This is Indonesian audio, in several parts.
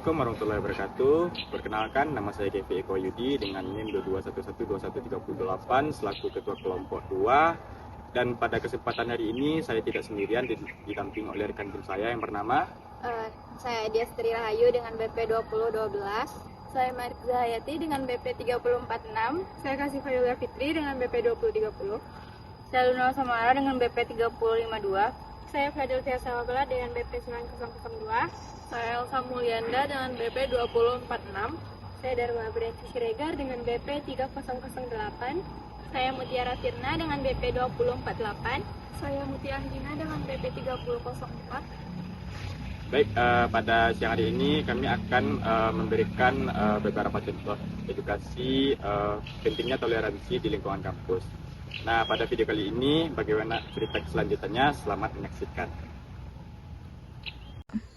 Assalamualaikum warahmatullahi wabarakatuh. Perkenalkan, nama saya Kevi Eko Yudi dengan NIM 22112138 selaku Ketua Kelompok 2. Dan pada kesempatan hari ini saya tidak sendirian, didampingi oleh rekan tim saya yang bernama saya Diastri Rahayu dengan BP 2012. Saya Marza Hayati dengan BP 3046. Saya Kasih Fayula Fitri dengan BP 2030. Saya Luna Samara dengan BP 3052. Saya Fadil Fiasa Wabela dengan BP 9002. Saya Elsa Mulyanda dengan BP 2046. Saya Dharma Brenci Siregar dengan BP 3008. Saya Mutiara Tirna dengan BP 2048. Saya Mutia Ahdina dengan BP 3004. Baik, pada siang hari ini kami akan memberikan beberapa contoh edukasi pentingnya toleransi di lingkungan kampus. Nah, pada video kali ini bagaimana cerita selanjutnya, selamat menyaksikan.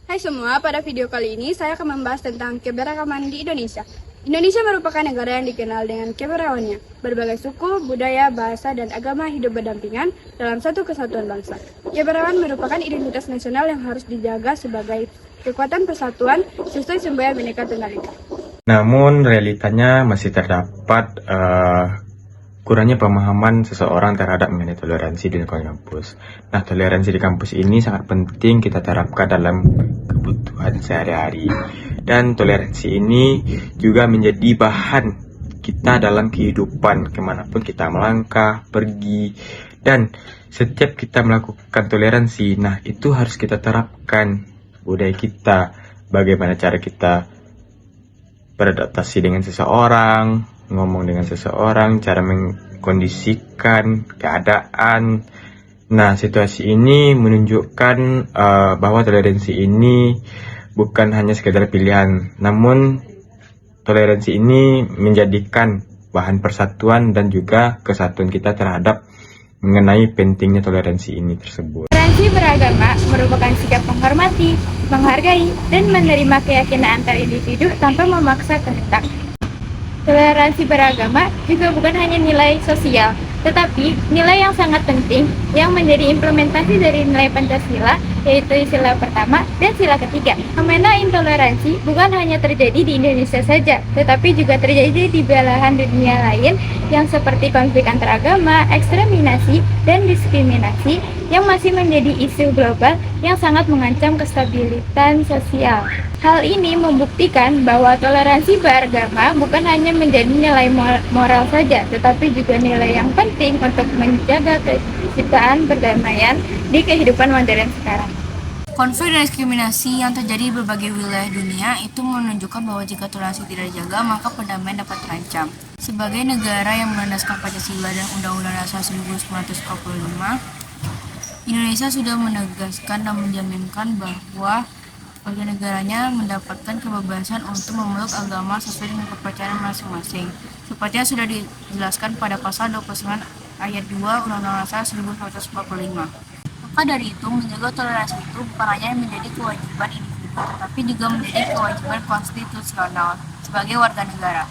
Hai semua, pada video kali ini saya akan membahas tentang keberagaman di Indonesia. Indonesia merupakan negara yang dikenal dengan keberagamannya. Berbagai suku, budaya, bahasa, dan agama hidup berdampingan dalam satu kesatuan bangsa. Keberagaman merupakan identitas nasional yang harus dijaga sebagai kekuatan persatuan sesuai semboyan Bhinneka Tunggal Ika. Namun realitanya masih terdapat kurangnya pemahaman seseorang terhadap mengenai toleransi di lingkungan kampus. Nah, toleransi di kampus ini sangat penting kita terapkan dalam kebutuhan sehari-hari. Dan toleransi ini juga menjadi bahan kita dalam kehidupan kemanapun kita melangkah, pergi. Dan setiap kita melakukan toleransi, nah itu harus kita terapkan budaya kita, bagaimana cara kita beradaptasi dengan seseorang, ngomong dengan seseorang, cara mengkondisikan keadaan. Nah, situasi ini menunjukkan bahwa toleransi ini bukan hanya sekedar pilihan, namun toleransi ini menjadikan bahan persatuan dan juga kesatuan kita terhadap mengenai pentingnya toleransi ini tersebut. Toleransi beragama merupakan sikap menghormati, menghargai, dan menerima keyakinan antar individu tanpa memaksa kehendak. Toleransi beragama juga bukan hanya nilai sosial, tetapi nilai yang sangat penting yang menjadi implementasi dari nilai Pancasila, yaitu sila pertama dan sila ketiga. Fenomena intoleransi bukan hanya terjadi di Indonesia saja, tetapi juga terjadi di belahan dunia lain yang seperti konflik antaragama, ekstremisme, dan diskriminasi yang masih menjadi isu global yang sangat mengancam kestabilitas sosial. Hal ini membuktikan bahwa toleransi beragama bukan hanya menjadi nilai moral saja, tetapi juga nilai yang penting untuk menjaga keterciptaan perdamaian di kehidupan modern sekarang. Konflik dan diskriminasi yang terjadi di berbagai wilayah dunia itu menunjukkan bahwa jika toleransi tidak dijaga, maka perdamaian dapat terancam. Sebagai negara yang melandaskan Pancasila dan Undang-Undang Dasar 1945, Indonesia sudah menegaskan dan menjaminkan bahwa warga negaranya mendapatkan kebebasan untuk memeluk agama sesuai dengan kepercayaan masing-masing. Seperti yang sudah dijelaskan pada pasal 29 ayat 2 Undang-Undang Dasar 1945. Maka dari itu, menjaga toleransi itu bukan hanya menjadi kewajiban individu, tetapi juga menjadi kewajiban konstitusional sebagai warga negara.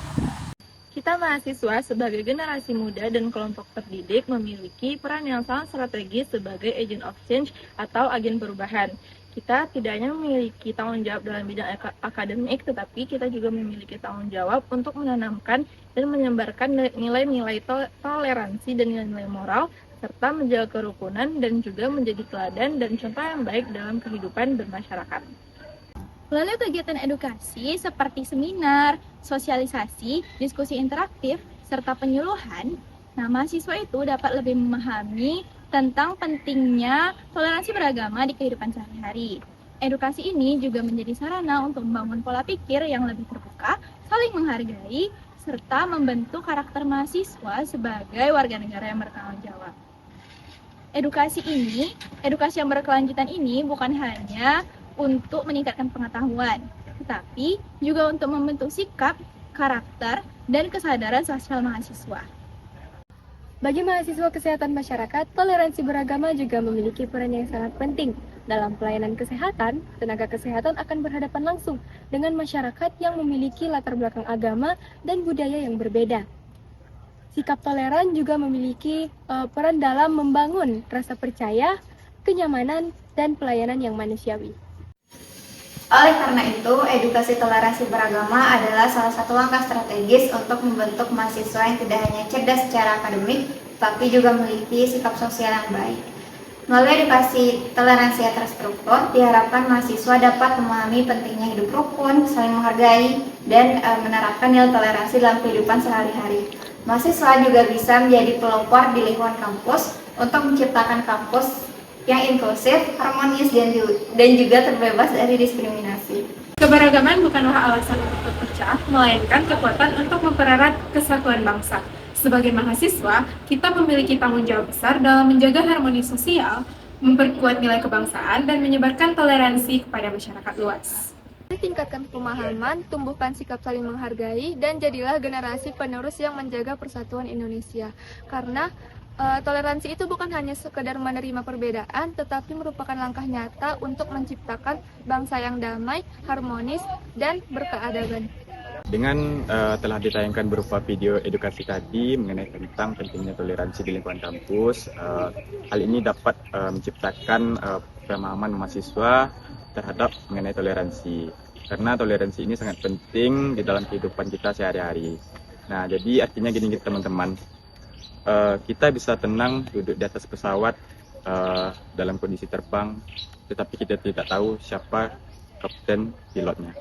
Kita mahasiswa sebagai generasi muda dan kelompok terdidik memiliki peran yang sangat strategis sebagai agent of change atau agen perubahan. Kita tidak hanya memiliki tanggung jawab dalam bidang akademik, tetapi kita juga memiliki tanggung jawab untuk menanamkan dan menyebarkan nilai-nilai toleransi dan nilai-nilai moral, serta menjaga kerukunan dan juga menjadi teladan dan contoh yang baik dalam kehidupan bermasyarakat. Melalui kegiatan edukasi seperti seminar, sosialisasi, diskusi interaktif, serta penyuluhan, mahasiswa itu dapat lebih memahami tentang pentingnya toleransi beragama di kehidupan sehari-hari. Edukasi ini juga menjadi sarana untuk membangun pola pikir yang lebih terbuka, saling menghargai, serta membentuk karakter mahasiswa sebagai warga negara yang bertanggung jawab. Edukasi yang berkelanjutan ini bukan hanya untuk meningkatkan pengetahuan, tetapi juga untuk membentuk sikap, karakter, dan kesadaran sosial mahasiswa. Bagi mahasiswa kesehatan masyarakat, toleransi beragama juga memiliki peran yang sangat penting. Dalam pelayanan kesehatan, tenaga kesehatan akan berhadapan langsung dengan masyarakat yang memiliki latar belakang agama dan budaya yang berbeda. Sikap toleran juga memiliki peran dalam membangun rasa percaya, kenyamanan, dan pelayanan yang manusiawi. Oleh karena itu, edukasi toleransi beragama adalah salah satu langkah strategis untuk membentuk mahasiswa yang tidak hanya cerdas secara akademik, tapi juga memiliki sikap sosial yang baik. Melalui edukasi toleransi yang terstruktur, diharapkan mahasiswa dapat memahami pentingnya hidup rukun, saling menghargai, dan menerapkan nilai toleransi dalam kehidupan sehari-hari. Mahasiswa juga bisa menjadi pelopor di lingkungan kampus untuk menciptakan kampus yang inklusif, harmonis, dan juga terbebas dari diskriminasi. Keberagaman bukanlah alasan untuk terpecah, melainkan kekuatan untuk mempererat kesatuan bangsa. Sebagai mahasiswa, kita memiliki tanggung jawab besar dalam menjaga harmoni sosial, memperkuat nilai kebangsaan, dan menyebarkan toleransi kepada masyarakat luas. Tingkatkan pemahaman, tumbuhkan sikap saling menghargai, dan jadilah generasi penerus yang menjaga persatuan Indonesia. Karena toleransi itu bukan hanya sekedar menerima perbedaan, tetapi merupakan langkah nyata untuk menciptakan bangsa yang damai, harmonis, dan berkeadaban. Dengan telah ditayangkan berupa video edukasi tadi mengenai tentang pentingnya toleransi di lingkungan kampus, hal ini dapat menciptakan pemahaman mahasiswa terhadap mengenai toleransi. Karena toleransi ini sangat penting di dalam kehidupan kita sehari-hari. Nah, jadi artinya gini teman-teman, kita bisa tenang duduk di atas pesawat dalam kondisi terbang, tetapi kita tidak tahu siapa kapten pilotnya.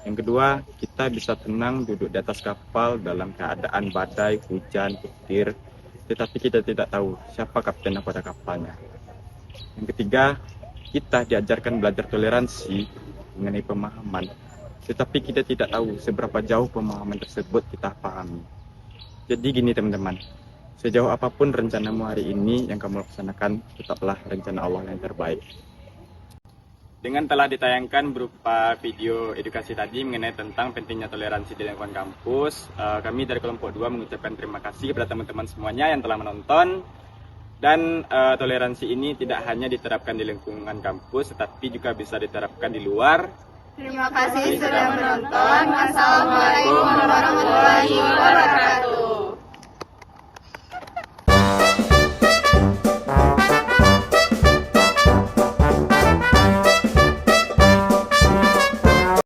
Yang kedua, kita bisa tenang duduk di atas kapal dalam keadaan badai, hujan, petir, tetapi kita tidak tahu siapa kapten pada kapalnya. Yang ketiga, kita diajarkan belajar toleransi mengenai pemahaman, tetapi kita tidak tahu seberapa jauh pemahaman tersebut kita pahami. Jadi gini teman-teman, sejauh apapun rencanamu hari ini yang kamu laksanakan, tetaplah rencana Allah yang terbaik. Dengan telah ditayangkan berupa video edukasi tadi mengenai tentang pentingnya toleransi di lingkungan kampus, kami dari kelompok 2 mengucapkan terima kasih kepada teman-teman semuanya yang telah menonton. Dan toleransi ini tidak hanya diterapkan di lingkungan kampus, tetapi juga bisa diterapkan di luar. Terima kasih sudah menonton. Wassalamualaikum warahmatullahi wabarakatuh.